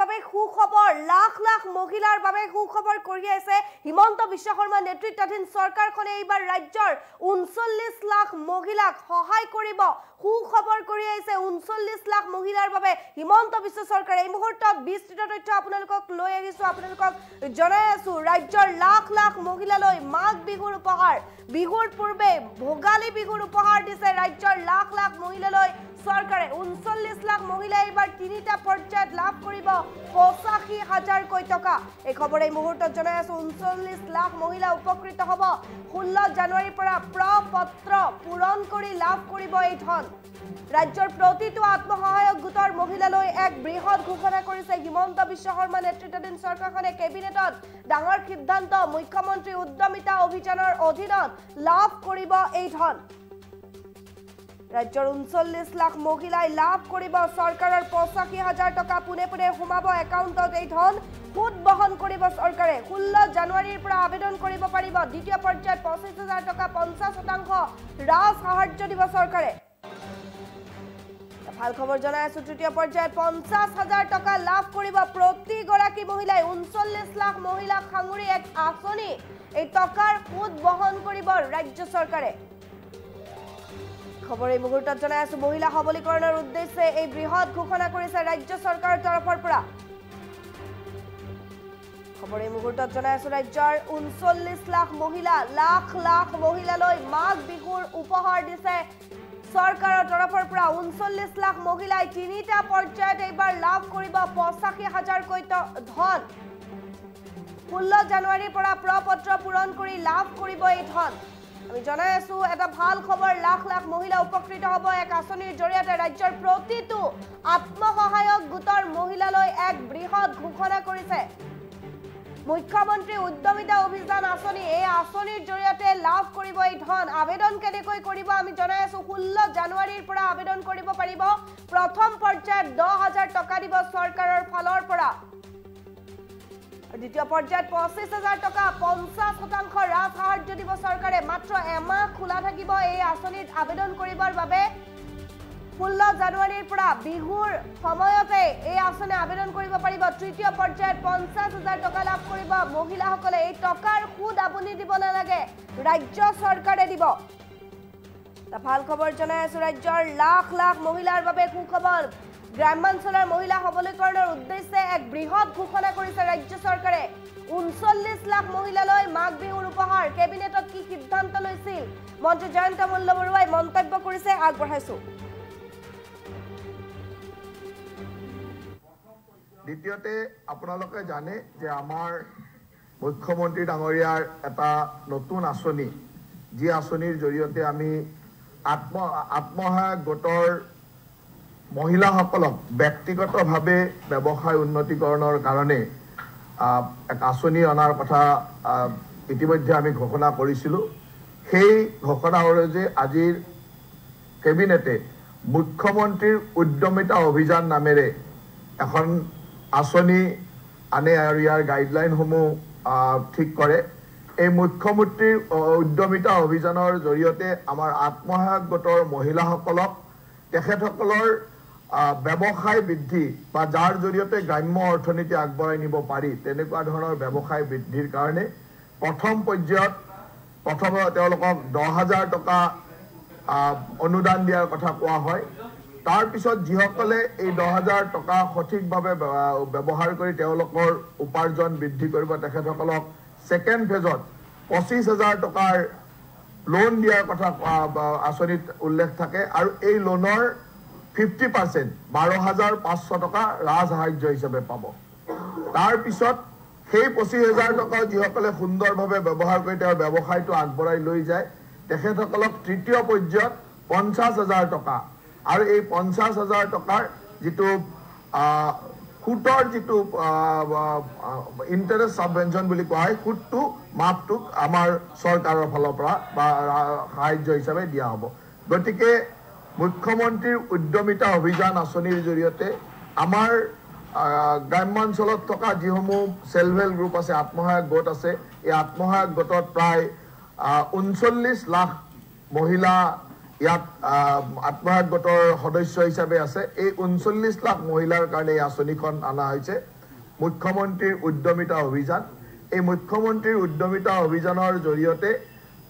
বাবে সুখবৰ লাখ লাখ মহিলাৰ বাবে সুখবৰ কৰি আছে হিমন্ত বিশ্ব শৰ্মা নেতৃত্বাধীন চৰকাৰখনে এইবাৰ ৰাজ্যৰ ৩৯ লাখ মহিলাক সহায় কৰিব সুখবৰ কৰি আছে ৩৯ লাখ মহিলাৰ বাবে হিমন্ত বিশ্ব চৰকাৰে এই মুহূৰ্তত বিস্তৃত তথ্য আপোনালোকক লৈ আহিছো আপোনালোকক জনাই আছো ৰাজ্যৰ লাখ লাখ মহিলালৈ মাঘ বিহুৰ উপহাৰ বিহুৰ পূৰ্বে ভোগালী বিহুৰ উপহাৰ দিছে ৰাজ্যৰ লাখ লাখ মহিলালৈ সৰকাৰে ৩৯ লাখ মহিলা এবাৰ তিনিটা পৰ্যায়ত লাভ কৰিব ৮৫,০০০ টকা এই খবৰ এই মুহূৰ্তত জনাই আছো ৩৯ লাখ মহিলা উপকৃত হ'ব ১৬ জানুৱাৰীৰ পৰা প্ৰপত্ৰ পূৰণ কৰি লাভ কৰিব এই ধন ৰাজ্যৰ প্ৰতিটো আত্মসহায়ক গোটৰ মহিলালৈ এক বৃহৎ ঘোষণা কৰিছে হিমন্ত বিশ্ব শৰ্মা নেতৃত্বাধীন চৰকাৰখনে কেবিনেটত ডাঙৰ সিদ্ধান্ত মুখ্যমন্ত্ৰী উদ্যমিতা অভিযানৰ অধীনত লাভ কৰিব এই ধন ৰাজ্যৰ ৩৯ লাখ মহিলাই লাভ কৰিব চৰকাৰৰ ৮৫,০০০ টকা পুনে পুনে সোমাব একাউণ্টত এই ধন সুদ বহন কৰিব চৰকাৰে ১৬ জানুৱাৰীৰ পৰা আবেদন কৰিব পাৰিব দ্বিতীয় পৰ্যায়ত ২৫,০০০ টকা ৫০% ৰাজ সাহায্য দিব চৰকাৰে ভাল খবৰ জনাই আছো তৃতীয় পৰ্যায়ত ৫০,০০০ টকা লাভ কৰিব প্ৰতিগৰাকী মহিলাই ৩৯ লাখ মহিলাক সাঙুৰি এক আঁচনি এই টকাৰ সুদ বহন কৰিব ৰাজ্য চৰকাৰে খবৰ এই মুহূৰ্তত জনাই আছো মহিলা সবলীকৰণৰ উদ্দেশ্যে এই বৃহৎ ঘোষণা কৰিছে ৰাজ্য চৰকাৰৰ তৰফৰ পৰা খবৰ এই মুহূৰ্তত জনাই আছো ৰাজ্যৰ ৩৯ লাখ মহিলা লাখ লাখ মহিলালৈ মাঘ বিহুৰ উপহাৰ দিছে চৰকাৰৰ তৰফৰ পৰা ৩৯ লাখ মহিলাই তিনিটা পৰ্যায়ত এইবাৰ লাভ কৰিব ৮৫,০০০ ধন ১৬ জানুৱাৰীৰ পৰা প্ৰপত্ৰ পূৰণ কৰি লাভ কৰিব এই ধন আমি জনাই আছো এটা ভাল খবৰ লাখ লাখ মহিলা উপকৃত হ'ব এক আঁচনিৰ জৰিয়তে ৰাজ্যৰ প্ৰতিটো আত্মসহায়ক গোটৰ মহিলালৈ এক বৃহৎ ঘোষণা কৰিছে মুখ্যমন্ত্ৰী উদ্যমিতা অভিযান আঁচনি এই আঁচনিৰ জৰিয়তে লাভ কৰিব এই ধন আবেদন কেনেকৈ কৰিব আমি জনাই আছো ১৬ জানুৱাৰীৰ পৰা আবেদন কৰিব পাৰিব প্ৰথম পৰ্যায়ত ১০,০০০ টকা দিব চৰকাৰৰ ফালৰ পৰা দ্বিতীয় পৰ্যায়ত ২৫,০০০ টকা ৫০% ৰাজ সাহায্য দিব চৰকাৰে মাত্ৰ এমাহ খোলা থাকিব এই আঁচনিত আবেদন কৰিবৰ বাবে ১৬ জানুৱাৰীৰ পৰা বিহুৰ সময়তে এই আঁচনি আবেদন কৰিব পাৰিব তৃতীয় পৰ্যায়ত ৫০,০০০ টকা লাভ কৰিব মহিলাসকলে এই টকাৰ সুদ আপুনি দিব নালাগে ৰাজ্য চৰকাৰে দিব ভাল খবৰ জনাই আছো ৰাজ্যৰ লাখ লাখ মহিলাৰ বাবে সুখবৰ গ্ৰামাঞ্চলৰ মহিলা সবলীকৰণৰ উদ্দেশ্যে এক বৃহৎ ঘোষণা কৰিছে ৰাজ্য চৰকাৰে ৩৯ লাখ মহিলালৈ মাঘ বিহুৰ উপহাৰ কেবিনেটত কি সিদ্ধান্ত লৈছিল মন্ত্ৰী জয়ন্ত মল্লবৰুৱাই মন্তব্য কৰিছে আগবঢ়াইছো দ্বিতীয়তে আপোনালোকে জানে যে আমাৰ মুখ্যমন্ত্ৰী ডাঙৰীয়াৰ এটা নতুন আঁচনি যি আঁচনিৰ জৰিয়তে আমি আত্মসহায়ক গোটৰ মহিলাসকলক ব্যক্তিগতভাৱে ব্যৱসায় উন্নতিকৰণৰ কাৰণে এক আঁচনি অনাৰ কথা ইতিমধ্যে আমি ঘোষণা কৰিছিলোঁ সেই ঘোষণা অনুযায়ী আজিৰ কেবিনেটে মুখ্যমন্ত্ৰীৰ উদ্যমিতা অভিযান নামেৰে এখন আঁচনি আনে আৰু ইয়াৰ গাইডলাইনসমূহ ঠিক কৰে এই মুখ্যমন্ত্ৰীৰ উদ্যমিতা অভিযানৰ জৰিয়তে আমাৰ আত্মসহায়ক গোটৰ মহিলাসকলক তেখেতসকলৰ ব্যৱসায় বৃদ্ধি বা যাৰ জৰিয়তে গ্ৰাম্য অৰ্থনীতি আগবঢ়াই নিব পাৰি তেনেকুৱা ধৰণৰ ব্যৱসায় বৃদ্ধিৰ কাৰণে প্ৰথম পৰ্যায়ত প্ৰথমে তেওঁলোকক ১০,০০০ টকা অনুদান দিয়াৰ কথা কোৱা হয় তাৰ পিছত যিসকলে এই ১০,০০০ টকা সঠিকভাৱে ব্যৱহাৰ কৰি তেওঁলোকৰ উপাৰ্জন বৃদ্ধি কৰিব তেখেতসকলক ছেকেণ্ড ফেজত ২৫,০০০ টকাৰ লোন দিয়াৰ কথা আঁচনিত উল্লেখ থাকে আৰু এই লোনৰ 50% ১২,৫০০ টকা ৰাজ সাহায্য হিচাপে পাব তাৰ পিছত সেই ২৫,০০০ টকা যিসকলে সুন্দৰভাৱে ব্যৱহাৰ কৰি তেওঁৰ ব্যৱসায়টো আগবঢ়াই লৈ যায় তেখেতসকলক তৃতীয় পৰ্যায়ত ৫০,০০০ টকা আৰু এই ৫০,০০০ টকাৰ যিটো সুতৰ যিটো ইণ্টাৰেষ্ট ছাবভেনশ্যন বুলি কোৱা হয় সুতটো মাফটোক আমাৰ চৰকাৰৰ ফালৰ পৰা বা সাহায্য হিচাপে দিয়া হ'ব গতিকে মুখ্যমন্ত্ৰীৰ উদ্যমিতা অভিযান আঁচনিৰ জৰিয়তে আমাৰ গ্ৰাম্যাঞ্চলত থকা যিসমূহ সেল্ফ হেল্প গ্ৰুপ আছে আত্মসহায়ক গোট আছে এই আত্মসহায়ক গোটত প্ৰায় ৩৯ লাখ মহিলা ইয়াত আত্মসহায়ক গোটৰ সদস্য হিচাপে আছে। এই ৩৯ লাখ মহিলাৰ কাৰণে এই আঁচনিখন অনা হৈছে মুখ্যমন্ত্ৰীৰ উদ্যমিতা অভিযান। এই মুখ্যমন্ত্ৰীৰ উদ্যমিতা অভিযানৰ জৰিয়তে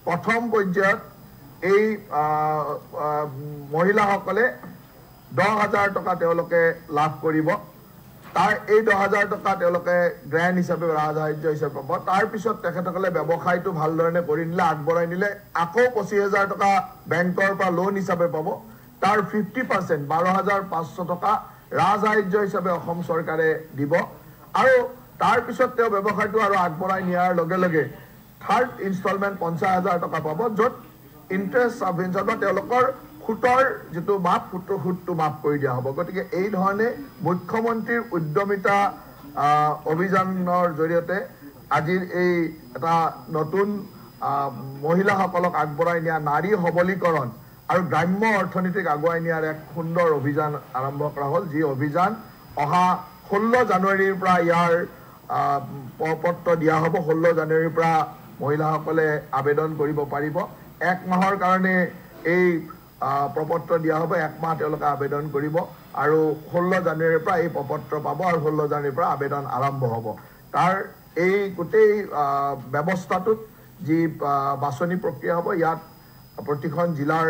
প্ৰথম পৰ্যায়ত এই মহিলাসকলে 10,000 টকা তেওঁলোকে লাভ কৰিব। তাৰ এই 10,000 টকা তেওঁলোকে গ্ৰেণ্ট হিচাপে ৰাজসাহায্য হিচাপে পাব। তাৰপিছত তেখেতসকলে ব্যৱসায়টো ভালধৰণে কৰি নিলে আগবঢ়াই নিলে আকৌ 25,000 টকা বেংকৰ পৰা লোন হিচাপে পাব। তাৰ 50% 12,500 টকা ৰাজসাহায্য হিচাপে অসম চৰকাৰে দিব। আৰু তাৰপিছত তেওঁ ব্যৱসায়টো আৰু আগবঢ়াই নিয়াৰ লগে লগে থাৰ্ড ইনষ্টলমেণ্ট 50,000 টকা পাব, য'ত ইণ্টাৰেষ্ট ছাবভেঞ্চন বা তেওঁলোকৰ সুতৰ যিটো মাপ সুতটো মাফ কৰি দিয়া হ'ব। গতিকে এই ধৰণে মুখ্যমন্ত্ৰীৰ উদ্যমিতা অভিযানৰ জৰিয়তে আজিৰ এই এটা নতুন মহিলাসকলক আগবঢ়াই নিয়া নাৰী সবলীকৰণ আৰু গ্ৰাম্য অৰ্থনীতিক আগুৱাই নিয়াৰ এক সুন্দৰ অভিযান আৰম্ভ কৰা হ'ল, যি অভিযান অহা 16 জানুৱাৰীৰ পৰা ইয়াৰ পত্ৰ দিয়া হ'ব। 16 জানুৱাৰীৰ পৰা মহিলাসকলে আবেদন কৰিব পাৰিব। 1 মাহৰ কাৰণে এই প্ৰপত্ৰ দিয়া হ'ব। 1 মাহ তেওঁলোকে আবেদন কৰিব আৰু 16 জানুৱাৰীৰ পৰা এই প্ৰপত্ৰ পাব আৰু 16 জানুৱাৰীৰ পৰা আবেদন আৰম্ভ হ'ব। তাৰ এই গোটেই ব্যৱস্থাটোত যি বাছনি প্ৰক্ৰিয়া হ'ব, ইয়াত প্ৰতিখন জিলাৰ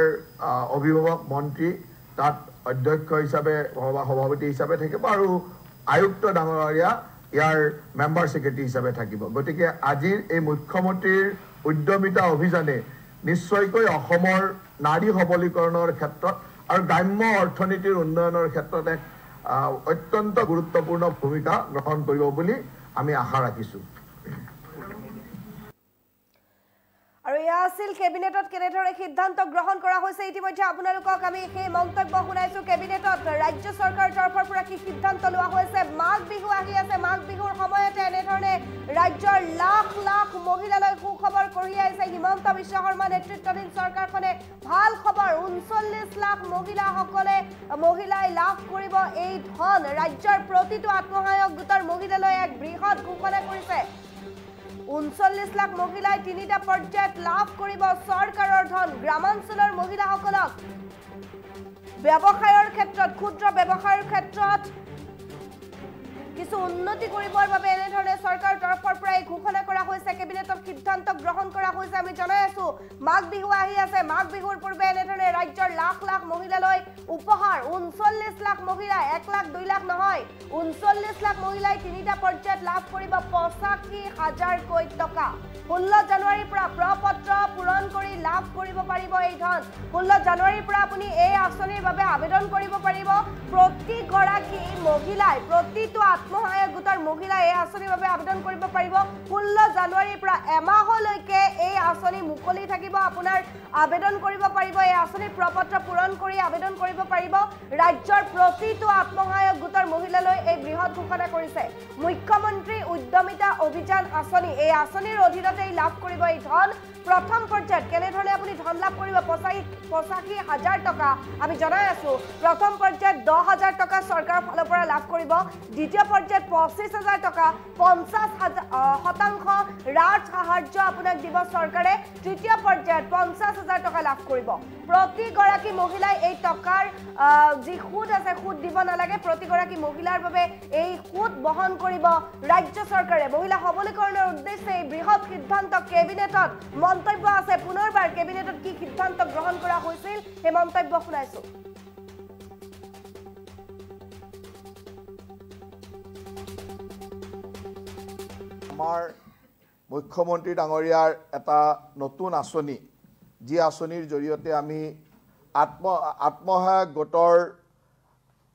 অভিভাৱক মন্ত্ৰী তাত অধ্যক্ষ হিচাপে বা সভাপতি হিচাপে থাকিব আৰু আয়ুক্ত ডাঙৰীয়া ইয়াৰ মেম্বাৰ ছেক্ৰেটাৰী হিচাপে থাকিব। গতিকে আজিৰ এই মুখ্যমন্ত্ৰীৰ উদ্যমিতা অভিযানে নিশ্চয়কৈ অসমৰ নাৰী সবলীকৰণৰ ক্ষেত্ৰত আৰু গ্ৰাম্য অৰ্থনীতিৰ উন্নয়নৰ ক্ষেত্ৰত এক অত্যন্ত গুৰুত্বপূৰ্ণ ভূমিকা গ্ৰহণ কৰিব বুলি আমি আশা ৰাখিছোঁ। আৰু এয়া আছিল কেবিনেটত কেনেদৰে সিদ্ধান্ত গ্ৰহণ কৰা হৈছে। ইতিমধ্যে আপোনালোকক আমি সেই মন্তব্য শুনাইছো। কেবিনেটত ৰাজ্য চৰকাৰৰ তৰফৰ পৰা কি সিদ্ধান্ত লোৱা হৈছে। মাঘ বিহু আহি আছে। মাঘ বিহুৰ সময়তে এনেধৰণে ৰাজ্যৰ লাখ লাখ মহিলালৈ সুখবৰ কঢ়িয়াই আহিছে হিমন্ত বিশ্ব শৰ্মা নেতৃত্বাধীন চৰকাৰখনে। ভাল খবৰ, 39 লাখ মহিলাই লাভ কৰিব এই ধন। ৰাজ্যৰ প্ৰতিটো আত্মসহায়ক গোটৰ মহিলালৈ এক বৃহৎ ঘোষণা কৰিছে। 39 লাখ মহিলাই 3টা পৰ্যায়ত লাভ কৰিব চৰকাৰৰ ধন। গ্ৰামাঞ্চলৰ মহিলাসকলক ব্যৱসায়ৰ ক্ষেত্ৰত, ক্ষুদ্ৰ ব্যৱসায়ৰ ক্ষেত্ৰত কিছু উন্নতি কৰিবৰ বাবে এনেধৰণে চৰকাৰৰ তৰফৰ পৰা এই ঘোষণা কৰা হৈছে। কেবিনেটত সিদ্ধান্ত গ্ৰহণ কৰা হৈছে। আমি জনাই আছো মাঘ বিহু আহি আছে। মাঘ বিহুৰ পূৰ্বে এনেধৰণে ৰাজ্যৰ লাখ লাখ মহিলালৈ উপহাৰ। 39 লাখ মহিলা, 1 লাখ 2 লাখ নহয়, 39 লাখ মহিলাই 3টা পৰ্যায়ত লাভ কৰিব 85,000কৈ টকা। 16 জানুৱাৰীৰ পৰা প্ৰপত্ৰ পূৰণ কৰি লাভ কৰিব পাৰিব এই ধন। 16 জানুৱাৰীৰ পৰা আপুনি এই আঁচনিৰ বাবে আবেদন কৰিব পাৰিব। প্ৰতিগৰাকী মহিলাই, প্ৰতিটো আত্মসহায়ক গোটৰ মহিলাই এই আঁচনিৰ বাবে আবেদন কৰিব পাৰিব। 16 জানুৱাৰীৰ পৰা এমাহলৈকে এই আঁচনি মুকলি থাকিব। আপোনাৰ আবেদন কৰিব পাৰিব। এই আঁচনিৰ প্ৰপত্ৰ পূৰণ কৰি আবেদন কৰিব পাৰিব। ৰাজ্যৰ প্ৰতিটো আত্মসহায়ক গোটৰ মহিলালৈ এই বৃহৎ ঘোষণা কৰিছে মুখ্যমন্ত্ৰী উদ্যমিতা অভিযান আঁচনি। এই আঁচনিৰ অধীনতে লাভ কৰিব এই ধন। প্ৰথম পৰ্যায়ত কেনেধৰণে আপুনি ধন লাভ কৰিব 85,000 টকা। আমি জনাই আছো প্ৰথম পৰ্যায়ত 10,000 টকা চৰকাৰৰ ফালৰ পৰা লাভ কৰিব। দ্বিতীয় পৰ্যায়ত 25,000 টকা, 50% ৰাজ সাহায্য আপোনাক দিব চৰকাৰে। তৃতীয় পৰ্যায়ত 50,000 টকা লাভ কৰিব। প্ৰতিগৰাকী মহিলাই এই টকাৰ যি সুদ আছে সুদ দিব নালাগে। প্ৰতিগৰাকী মহিলাৰ বাবে এই সুদ বহন কৰিব ৰাজ্য চৰকাৰে। মহিলা সবলীকৰণৰ উদ্দেশ্যে এই বৃহৎ সিদ্ধান্ত কেবিনেটত মন্তব্য আছে। পুনৰবাৰ কেবিনেটত কি সিদ্ধান্ত গ্ৰহণ কৰা হৈছিল সেই মন্তব্য শুনাইছো। আমাৰ মুখ্যমন্ত্ৰী ডাঙৰীয়াৰ এটা নতুন আঁচনি, যি আঁচনিৰ জৰিয়তে আমি আত্মসহায়ক গোটৰ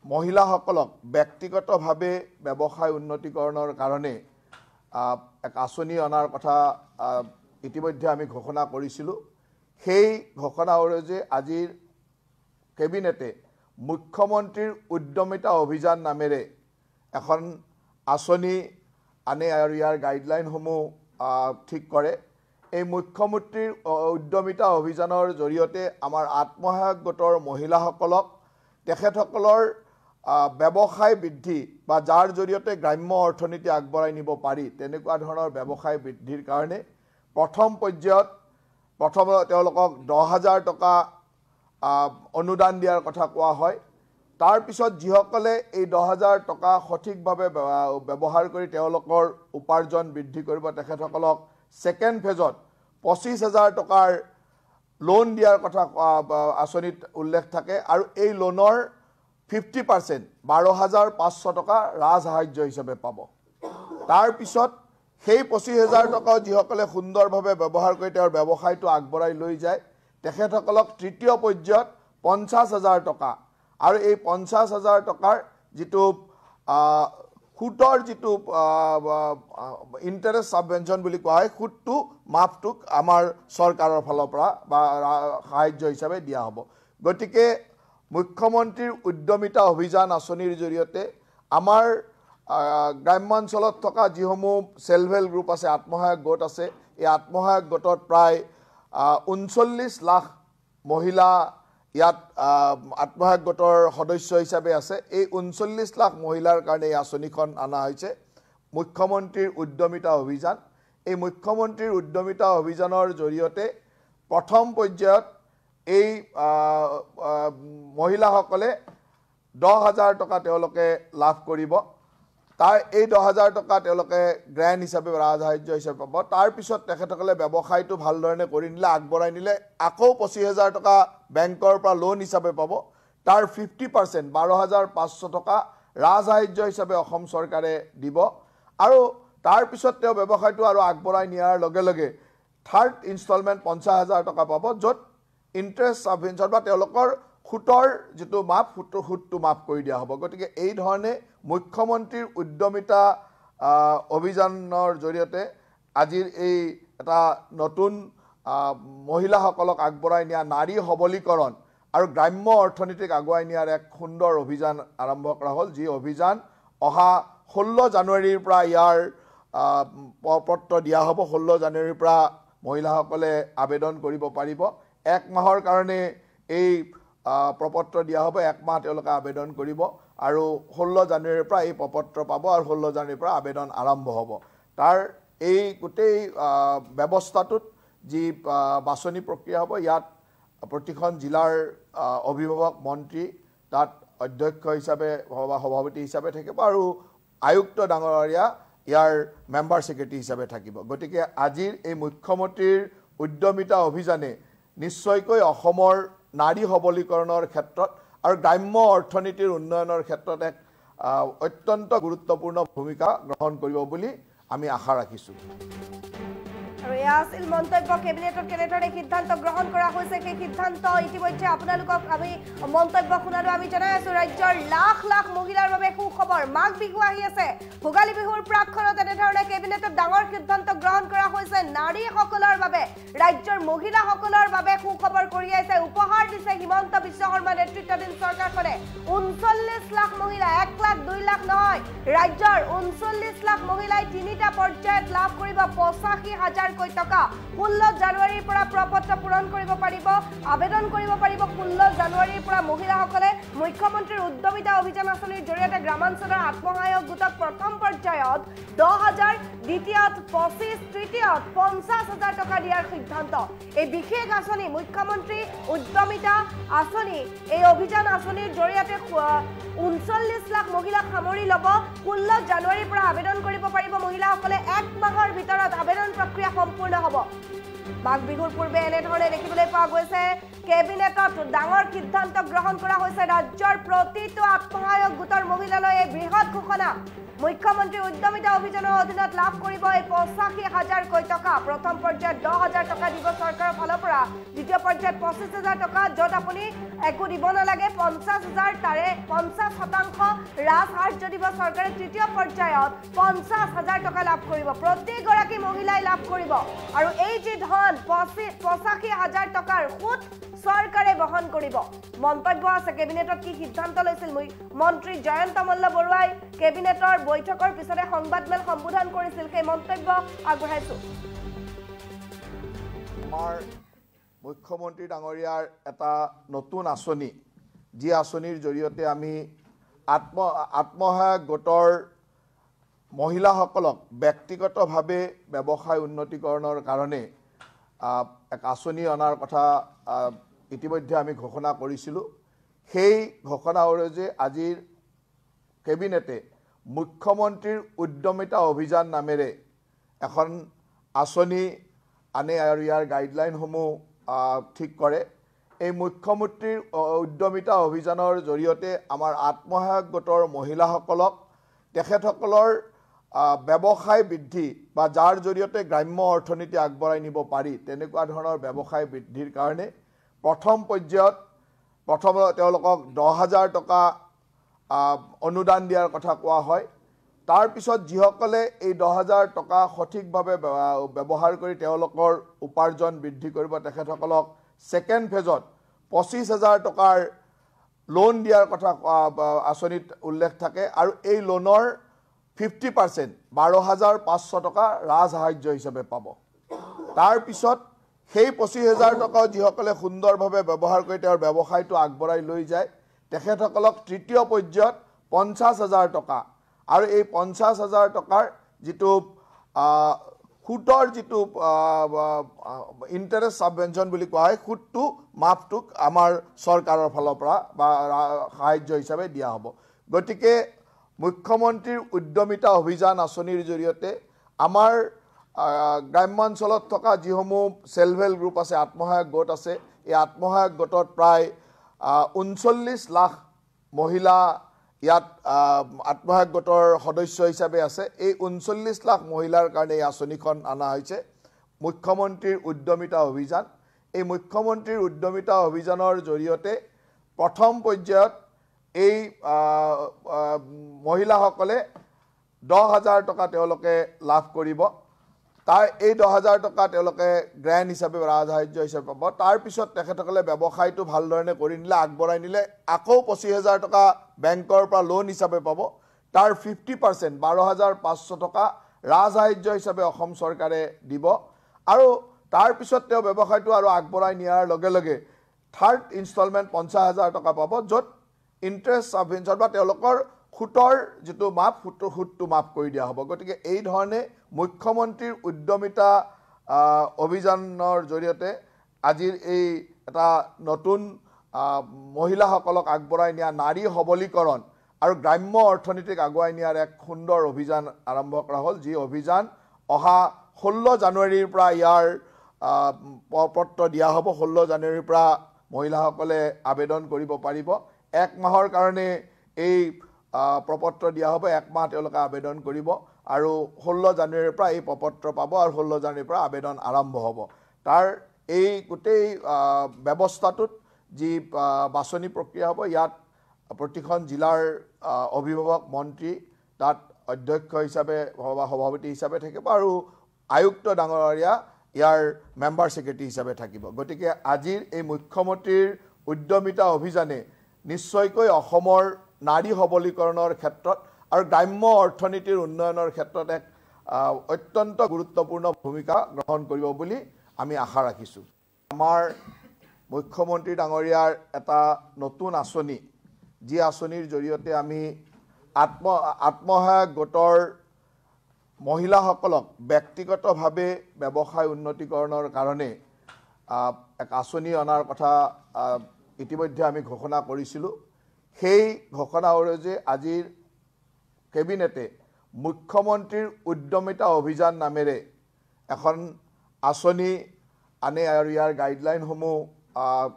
মহিলাসকলক ব্যক্তিগতভাৱে ব্যৱসায় উন্নতিকৰণৰ কাৰণে এক আঁচনি অনাৰ কথা ইতিমধ্যে আমি ঘোষণা কৰিছিলোঁ। সেই ঘোষণা অনুযায়ী আজিৰ কেবিনেটে মুখ্যমন্ত্ৰীৰ উদ্যমিতা অভিযান নামেৰে এখন আঁচনি আনে আৰু ইয়াৰ গাইডলাইনসমূহ ঠিক কৰে। এই মুখ্যমন্ত্ৰীৰ উদ্যমিতা অভিযানৰ জৰিয়তে আমাৰ আত্মসহায়ক গোটৰ মহিলাসকলক তেখেতসকলৰ ব্যৱসায় বৃদ্ধি বা যাৰ জৰিয়তে গ্ৰাম্য অৰ্থনীতি আগবঢ়াই নিব পাৰি তেনেকুৱা ধৰণৰ ব্যৱসায় বৃদ্ধিৰ কাৰণে প্ৰথম পৰ্যায়ত তেওঁলোকক 10,000 টকা অনুদান দিয়াৰ কথা কোৱা হয় তাৰ পিছত যিসকলে এই 10,000 টকা সঠিকভাৱে ব্যৱহাৰ কৰি তেওঁলোকৰ উপাৰ্জন বৃদ্ধি কৰিব তেখেতসকলক সেকেন্ড ফেজত 25,000 টকাৰ লোন দিয়াৰ কথা আঁচনিত উল্লেখ থাকে আৰু এই লোনৰ 50% 12,500 টকা ৰাজসাহায্য হিচাপে পাব তাৰ পিছত সেই 25,000 টকা যিসকলে সুন্দৰভাৱে ব্যৱহাৰ কৰি তেওঁৰ ব্যৱসায়টো আগবঢ়াই লৈ যায় তেখেতসকলক তৃতীয় পৰ্যায়ত 50,000 টকা আৰু এই 50,000 টকাৰ যিটো সুতৰ যিটো ইন্টাৰেষ্ট সাবভেনশন বুলি কোৱা হয় সুতটো মাফটোক আমাৰ চৰকাৰৰ ফালৰ পৰা বা সাহায্য হিচাপে দিয়া হ'ব গতিকে মুখ্যমন্ত্ৰীৰ উদ্যমিতা অভিযান আঁচনিৰ জৰিয়তে আমাৰ গ্ৰামাঞ্চলত থকা যিসমূহ সেলফ হেল্প গ্ৰুপ আছে আত্মসহায়ক গোট আছে এই আত্মসহায়ক গোটত প্ৰায় 39 লাখ মহিলা ইয়াত আত্মসহায়ক গোটৰ সদস্য হিচাপে আছে এই 39 লাখ মহিলাৰ কাৰণে এই আঁচনিখন আনা হৈছে মুখ্যমন্ত্ৰীৰ উদ্যমিতা অভিযান এই মুখ্যমন্ত্ৰীৰ উদ্যমিতা অভিযানৰ জৰিয়তে প্ৰথম পৰ্যায়ত এই মহিলাসকলে 10,000 টকা তেওঁলোকে লাভ কৰিব তাৰ এই 10,000 টকা তেওঁলোকে গ্ৰেণ্ট হিচাপে ৰাজসাহায্য হিচাপে পাব তাৰ পিছত তেখেতসকলে ব্যৱসায়টো ভালদৰে কৰি নিলে আগবঢ়াই নিলে আকৌ 25,000 টকা বেংকৰ পৰা লোন হিচাপে পাব তাৰ 50% 12,500 টকা ৰাজসাহায্য হিচাপে অসম চৰকাৰে দিব আৰু তাৰ পিছত তেওঁ ব্যৱসায়টো আৰু আগবঢ়াই নিয়াৰ লগে লগে থাৰ্ড ইনষ্টলমেন্ট 50,000 টকা পাব য'ত ইন্টাৰেষ্ট সাবভেনশন বা তেওঁলোকৰ সুতৰ যিটো মাপ সুতটো মাপ কৰি দিয়া হ'ব গতিকে এই ধৰণে মুখ্যমন্ত্ৰীৰ উদ্যমিতা অভিযানৰ জৰিয়তে আজিৰ এই এটা নতুন মহিলাসকলক আগবঢ়াই নিয়া নাৰী সবলীকৰণ আৰু গ্ৰাম্য অৰ্থনীতিক আগুৱাই নিয়াৰ এক সুন্দৰ অভিযান আৰম্ভ কৰা হ'ল যি অভিযান অহা 16 জানুৱাৰীৰ পৰা ইয়াৰ পত্ৰ দিয়া হ'ব 16 জানুৱাৰীৰ পৰা মহিলাসকলে আবেদন কৰিব পাৰিব এক মাহৰ কাৰণে এই প্ৰপত্ৰ দিয়া হ'ব এক মাহ তেওঁলোকে আবেদন কৰিব আৰু 16 জানুৱাৰীৰ পৰা এই প্ৰপত্ৰ পাব আৰু 16 জানুৱাৰীৰ পৰা আবেদন আৰম্ভ হ'ব তাৰ এই গোটেই ব্যৱস্থাটোত যি বাছনি প্ৰক্ৰিয়া হ'ব ইয়াত প্ৰতিখন জিলাৰ অভিভাৱক মন্ত্ৰী তাত অধ্যক্ষ হিচাপে বা সভাপতি হিচাপে থাকিব আৰু আয়ুক্ত ডাঙৰীয়া ইয়াৰ মেম্বাৰ সেক্ৰেটাৰী হিচাপে থাকিব গতিকে আজিৰ এই মুখ্যমন্ত্ৰীৰ উদ্যমিতা অভিযানে নিশ্চয়কৈ অসমৰ নাৰী সবলীকৰণৰ ক্ষেত্ৰত আৰু গ্ৰাম্য অৰ্থনীতিৰ উন্নয়নৰ ক্ষেত্ৰত এক অত্যন্ত গুৰুত্বপূৰ্ণ ভূমিকা গ্ৰহণ কৰিব বুলি আমি আশা ৰাখিছোঁ আৰু এয়া আছিল মন্তব্য কেবিনেটত কেনেদৰে সিদ্ধান্ত গ্ৰহণ কৰা হৈছে সেই সিদ্ধান্ত ইতিমধ্যে আপোনালোকক আমি মন্তব্য শুনালো আমি জনাই আছো ৰাজ্যৰ লাখ লাখ মহিলাৰ বাবে সুখবৰ মাঘ বিহু আহি আছে ভোগালী বিহুৰ প্ৰাকখনত এনেধৰণে কেবিনেটত ডাঙৰ সিদ্ধান্ত গ্ৰহণ কৰা হৈছে নাৰীসকলৰ বাবে ৰাজ্যৰ মহিলাসকলৰ বাবে সুখবৰ কঢ়িয়াইছে উপহাৰ দিছে হিমন্ত বিশ্ব শৰ্মা নেতৃত্বাধীন চৰকাৰখনে 39 লাখ মহিলা 1 লাখ 2 লাখ নহয় ৰাজ্যৰ 39 লাখ মহিলাই তিনিটা পৰ্যায়ত লাভ কৰিব 85,000 টকা 16 জানুৱাৰীৰ পৰা প্ৰপত্ৰ পূৰণ কৰিব পাৰিব আবেদন কৰিব পাৰিব 16 জানুৱাৰীৰ পৰা মহিলাসকলে মুখ্যমন্ত্ৰীৰ উদ্যমিতা অভিযান আঁচনিৰ জৰিয়তে গ্ৰামাঞ্চলৰ আত্মসহায়ক গোটক প্ৰথম পৰ্যায়ত 10,000 দ্বিতীয়ত 25 তৃতীয়ত 50,000 টকা দিয়াৰ সিদ্ধান্ত এই বিশেষ আঁচনি মুখ্যমন্ত্ৰী উদ্যমিতা আঁচনি এই অভিযান আঁচনিৰ জৰিয়তে 39 লাখ মহিলাক সামৰি ল'ব 16 জানুৱাৰীৰ পৰা আবেদন কৰিব পাৰিব মহিলাসকলে এক মাহৰ ভিতৰত আবেদন প্ৰক্ৰিয়া সম্পূৰ্ণ হ'ব মাঘ বিহুৰ পূৰ্বে এনেধৰণে দেখিবলৈ পোৱা গৈছে কেবিনেটত ডাঙৰ সিদ্ধান্ত গ্ৰহণ কৰা হৈছে ৰাজ্যৰ প্ৰতিটো আত্মসহায়ক গোটৰ মহিলালৈ এই বৃহৎ ঘোষণা মুখ্যমন্ত্ৰী উদ্যমিতা অভিযানৰ অধীনত লাভ কৰিব এই 85,000 টকা প্ৰথম পৰ্যায়ত 10,000 টকা দিব চৰকাৰৰ ফালৰ পৰা দ্বিতীয় পৰ্যায়ত 25,000 টকা য'ত আপুনি একো দিব নালাগে 50,000 তাৰে 50% ৰাজসাহায্য দিব চৰকাৰে তৃতীয় পৰ্যায়ত 50,000 টকা লাভ কৰিব প্ৰতিগৰাকী মহিলাই লাভ কৰিব আৰু এই যি ধন 85,000 টকাৰ সুত চৰকাৰে বহন কৰিব মন্তব্য আছে কেবিনেটত কি সিদ্ধান্ত লৈছিল মন্ত্ৰী জয়ন্ত মল্ল বৰুৱাই কেবিনেটৰ বৈঠকৰ পিছতে সংবাদমেল সম্বোধন কৰিছিল সেই মন্তব্য আগবঢ়াইছো আমাৰ মুখ্যমন্ত্ৰী ডাঙৰীয়াৰ এটা নতুন আঁচনি যি আঁচনিৰ জৰিয়তে আমি আত্মসহায়ক গোটৰ মহিলাসকলক ব্যক্তিগতভাৱে ব্যৱসায় উন্নতিকৰণৰ কাৰণে এক আঁচনি অনাৰ কথা ইতিমধ্যে আমি ঘোষণা কৰিছিলোঁ। সেই ঘোষণা অনুযায়ী আজিৰ কেবিনেটে মুখ্যমন্ত্ৰীৰ উদ্যমিতা অভিযান নামেৰে এখন আঁচনি আনে আৰু ইয়াৰ গাইডলাইনসমূহ ঠিক কৰে। এই মুখ্যমন্ত্ৰীৰ উদ্যমিতা অভিযানৰ জৰিয়তে আমাৰ আত্মসহায়ক গোটৰ মহিলাসকলক তেখেতসকলৰ ব্যৱসায় বৃদ্ধি বা যাৰ জৰিয়তে গ্ৰাম্য অৰ্থনীতি আগবঢ়াই নিব পাৰি তেনেকুৱা ধৰণৰ ব্যৱসায় বৃদ্ধিৰ কাৰণে প্ৰথম পৰ্যায়ত তেওঁলোকক 10,000 টকা অনুদান দিয়াৰ কথা কোৱা হয়। তাৰ পিছত যিসকলে এই 10,000 টকা সঠিকভাৱে ব্যৱহাৰ কৰি তেওঁলোকৰ উপাৰ্জন বৃদ্ধি কৰিব তেখেতসকলক ছেকেণ্ড ফেজত 25,000 টকাৰ লোন দিয়াৰ কথা আঁচনিত উল্লেখ থাকে আৰু এই লোনৰ 50% 12,500 টকা ৰাজসাহায্য হিচাপে পাব। তাৰ পিছত সেই 25,000 টকাও যিসকলে সুন্দৰভাৱে ব্যৱহাৰ কৰি তেওঁৰ ব্যৱসায়টো আগবঢ়াই লৈ যায় তেখেতসকলক তৃতীয় পৰ্যায়ত 50,000 টকা আৰু এই 50,000 টকাৰ যিটো সুতৰ যিটো ইণ্টাৰেষ্ট ছাবভেনশ্যন বুলি কোৱা হয় সুতটো মাফটোক আমাৰ চৰকাৰৰ ফালৰ পৰা বা সাহায্য হিচাপে দিয়া হ'ব। গতিকে মুখ্যমন্ত্ৰীৰ উদ্যমিতা অভিযান আঁচনিৰ জৰিয়তে আমাৰ গ্ৰাম্যাঞ্চলত থকা যিসমূহ সেল্ফ হেল্প গ্ৰুপ আছে আত্মসহায়ক গোট আছে এই আত্মসহায়ক গোটত প্ৰায় 39 লাখ মহিলা ইয়াত আত্মসহায়ক গোটৰ সদস্য হিচাপে আছে। এই 39 লাখ মহিলাৰ কাৰণে এই আঁচনিখন অনা হৈছে মুখ্যমন্ত্ৰীৰ উদ্যমিতা অভিযান। এই মুখ্যমন্ত্ৰীৰ উদ্যমিতা অভিযানৰ জৰিয়তে প্ৰথম পৰ্যায়ত এই মহিলাসকলে 10,000 টকা তেওঁলোকে লাভ কৰিব। এই 10,000 টকা তেওঁলোকে গ্ৰেণ্ট হিচাপে ৰাজসাহায্য হিচাপে পাব। তাৰ পিছত তেখেতসকলে ব্যৱসায়টো ভালধৰণে কৰি নিলে আগবঢ়াই নিলে আকৌ 25,000 টকা বেংকৰ পৰা লোন হিচাপে পাব। তাৰ 50% 12,500 টকা ৰাজসাহায্য হিচাপে অসম চৰকাৰে দিব আৰু তাৰ পিছত তেওঁ ব্যৱসায়টো আৰু আগবঢ়াই নিয়াৰ লগে লগে থাৰ্ড ইনষ্টলমেণ্ট 50,000 টকা পাব য'ত ইণ্টাৰেষ্ট ছাবভেনশ্যন বা তেওঁলোকৰ সুতৰ যিটো মাফ সুতটো মাফ কৰি দিয়া হ'ব। গতিকে এই ধৰণে মুখ্যমন্ত্ৰীৰ উদ্যমিতা অভিযানৰ জৰিয়তে আজিৰ এই এটা নতুন মহিলাসকলক আগবঢ়াই নিয়া নাৰী সবলীকৰণ আৰু গ্ৰাম্য অৰ্থনীতিক আগুৱাই নিয়াৰ এক সুন্দৰ অভিযান আৰম্ভ কৰা হ'ল যি অভিযান অহা 16 জানুৱাৰীৰ পৰা ইয়াৰ পত্ৰ দিয়া হ'ব। 16 জানুৱাৰীৰ পৰা মহিলাসকলে আবেদন কৰিব পাৰিব। 1 মাহৰ কাৰণে এই প্ৰপত্ৰ দিয়া হ'ব। 1 মাহ তেওঁলোকে আবেদন কৰিব আৰু 16 জানুৱাৰীৰ পৰা এই প্ৰপত্ৰ পাব আৰু 16 জানুৱাৰীৰ পৰা আবেদন আৰম্ভ হ'ব। তাৰ এই গোটেই ব্যৱস্থাটোত যি বাছনি প্ৰক্ৰিয়া হ'ব ইয়াত প্ৰতিখন জিলাৰ অভিভাৱক মন্ত্ৰী তাত অধ্যক্ষ হিচাপে বা সভাপতি হিচাপে থাকিব আৰু আয়ুক্ত ডাঙৰীয়া ইয়াৰ মেম্বাৰ ছেক্ৰেটাৰী হিচাপে থাকিব। গতিকে আজিৰ এই মুখ্যমন্ত্ৰীৰ উদ্যমিতা অভিযানে নিশ্চয়কৈ অসমৰ নাৰী সবলীকৰণৰ ক্ষেত্ৰত আৰু গ্ৰাম্য অৰ্থনীতিৰ উন্নয়নৰ ক্ষেত্ৰত এক অত্যন্ত গুৰুত্বপূৰ্ণ ভূমিকা গ্ৰহণ কৰিব বুলি আমি আশা ৰাখিছোঁ। আমাৰ মুখ্যমন্ত্ৰী ডাঙৰীয়াৰ এটা নতুন আঁচনি যি আঁচনিৰ জৰিয়তে আমি আত্মসহায়ক গোটৰ মহিলাসকলক ব্যক্তিগতভাৱে ব্যৱসায় উন্নতিকৰণৰ কাৰণে এক আঁচনি অনাৰ কথা ইতিমধ্যে আমি ঘোষণা কৰিছিলোঁ। সেই ঘোষণা অনুযায়ী আজিৰ কেবিনেটে মুখ্যমন্ত্ৰীৰ উদ্যমিতা অভিযান নামেৰে এখন আঁচনি আনে আৰু ইয়াৰ গাইডলাইনসমূহ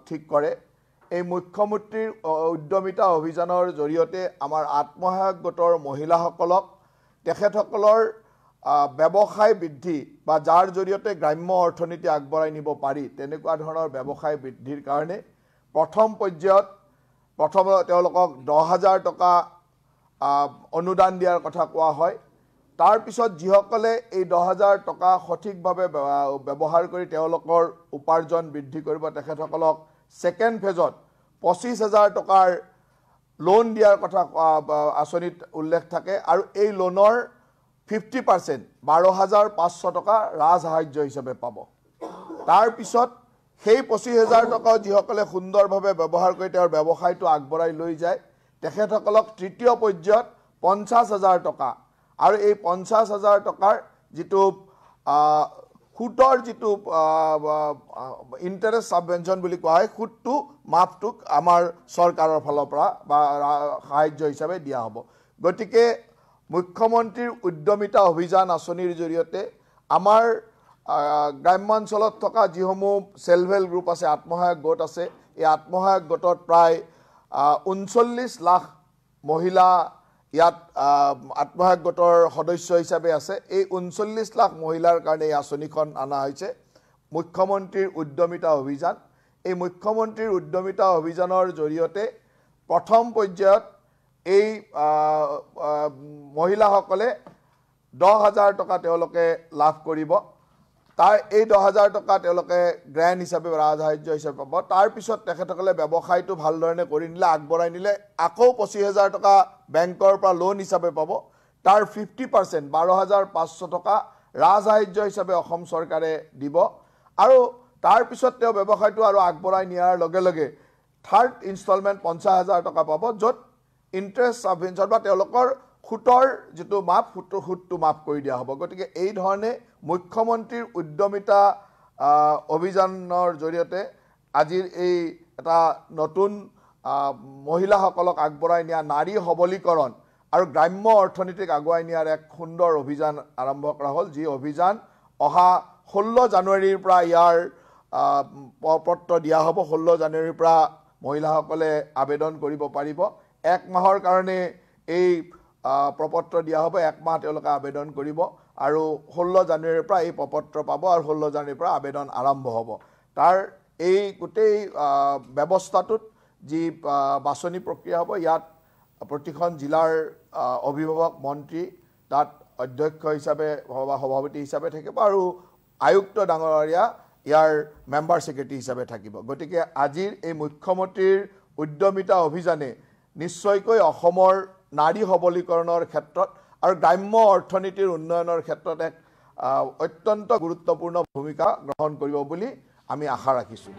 ঠিক কৰে। এই মুখ্যমন্ত্ৰীৰ উদ্যমিতা অভিযানৰ জৰিয়তে আমাৰ আত্মসহায়ক গোটৰ মহিলাসকলক তেখেতসকলৰ ব্যৱসায় বৃদ্ধি বা যাৰ জৰিয়তে গ্ৰাম্য অৰ্থনীতি আগবঢ়াই নিব পাৰি তেনেকুৱা ধৰণৰ ব্যৱসায় বৃদ্ধিৰ কাৰণে প্ৰথম পৰ্যায়ত তেওঁলোকক 10,000 টকা অনুদান দিয়াৰ কথা কোৱা হয়। তাৰ পিছত যিসকলে এই 10,000 টকা সঠিকভাৱে ব্যৱহাৰ কৰি তেওঁলোকৰ উপাৰ্জন বৃদ্ধি কৰিব তেখেতসকলক ছেকেণ্ড ফেজত 25,000 টকাৰ লোন দিয়াৰ কথা আঁচনিত উল্লেখ থাকে আৰু এই লোনৰ 50% 12,500 টকা ৰাজসাহায্য হিচাপে পাব। তাৰ পিছত সেই 25,000 টকাও যিসকলে সুন্দৰভাৱে ব্যৱহাৰ কৰি তেওঁৰ ব্যৱসায়টো আগবঢ়াই লৈ যায় তেখেতসকলক তৃতীয় পৰ্যায়ত 50,000 টকা আৰু এই 50,000 টকাৰ যিটো সুতৰ যিটো ইণ্টাৰেষ্ট ছাবভেনশ্যন বুলি কোৱা হয়, সুতটো মাফটোক আমাৰ চৰকাৰৰ ফালৰ পৰা বা সাহায্য হিচাপে দিয়া হ'ব। গতিকে মুখ্যমন্ত্ৰীৰ উদ্যমিতা অভিযান আঁচনিৰ জৰিয়তে আমাৰ গ্ৰাম্যাঞ্চলত থকা যিসমূহ সেলফ হেল্প গ্ৰুপ আছে, আত্মসহায়ক গোট আছে, এই আত্মসহায়ক গোটত প্ৰায় 39 লাখ মহিলা ইয়াত আত্মসহায়ক গোটৰ সদস্য হিচাপে আছে। এই 39 লাখ মহিলাৰ কাৰণে এই আঁচনিখন অনা হৈছে মুখ্যমন্ত্ৰীৰ উদ্যমিতা অভিযান। এই মুখ্যমন্ত্ৰীৰ উদ্যমিতা অভিযানৰ জৰিয়তে প্ৰথম পৰ্যায়ত এই মহিলাসকলে 10,000 টকা তেওঁলোকে লাভ কৰিব। তাৰ এই 10,000 টকা তেওঁলোকে গ্ৰেণ্ট হিচাপে ৰাজ সাহায্য হিচাপে পাব। তাৰপিছত তেখেতসকলে ব্যৱসায়টো ভালধৰণে কৰি নিলে, আগবঢ়াই নিলে আকৌ 25,000 টকা বেংকৰ পৰা লোন হিচাপে পাব। তাৰ 50% 12,500 টকা ৰাজ সাহায্য হিচাপে অসম চৰকাৰে দিব। আৰু তাৰপিছত তেওঁ ব্যৱসায়টো আৰু আগবঢ়াই নিয়াৰ লগে লগে থাৰ্ড ইনষ্টলমেণ্ট 50,000 টকা পাব, য'ত ইণ্টাৰেষ্ট ছাবভেনশ্যন বা তেওঁলোকৰ সুতৰ যিটো মাপ, সুতটো মাফ কৰি দিয়া হ'ব। গতিকে এই ধৰণে মুখ্যমন্ত্ৰীৰ উদ্যমিতা অভিযানৰ জৰিয়তে আজিৰ এই এটা নতুন মহিলাসকলক আগবঢ়াই নিয়া নাৰী সবলীকৰণ আৰু গ্ৰাম্য অৰ্থনীতিক আগুৱাই নিয়াৰ এক সুন্দৰ অভিযান আৰম্ভ কৰা হ'ল, যি অভিযান অহা 16 জানুৱাৰীৰ পৰা ইয়াৰ পত্ৰ দিয়া হ'ব। 16 জানুৱাৰীৰ পৰা মহিলাসকলে আবেদন কৰিব পাৰিব। 1 মাহৰ কাৰণে এই প্ৰপত্ৰ দিয়া হ'ব। 1 মাহ তেওঁলোকে আবেদন কৰিব আৰু 16 জানুৱাৰীৰ পৰা এই প্ৰপত্ৰ পাব আৰু 16 জানুৱাৰীৰ পৰা আবেদন আৰম্ভ হ'ব। তাৰ এই গোটেই ব্যৱস্থাটোত যি বাছনি প্ৰক্ৰিয়া হ'ব, ইয়াত প্ৰতিখন জিলাৰ অভিভাৱক মন্ত্ৰী তাত অধ্যক্ষ হিচাপে বা সভাপতি হিচাপে থাকিব আৰু আয়ুক্ত ডাঙৰীয়া ইয়াৰ মেম্বাৰ ছেক্ৰেটাৰী হিচাপে থাকিব। গতিকে আজিৰ এই মুখ্যমন্ত্ৰীৰ উদ্যমিতা অভিযানে নিশ্চয়কৈ অসমৰ নাৰী সবলীকৰণৰ ক্ষেত্ৰত আৰু গ্ৰাম্য অৰ্থনীতিৰ উন্নয়নৰ ক্ষেত্ৰত এক অত্যন্ত গুৰুত্বপূৰ্ণ ভূমিকা গ্ৰহণ কৰিব বুলি আমি আশা ৰাখিছোঁ।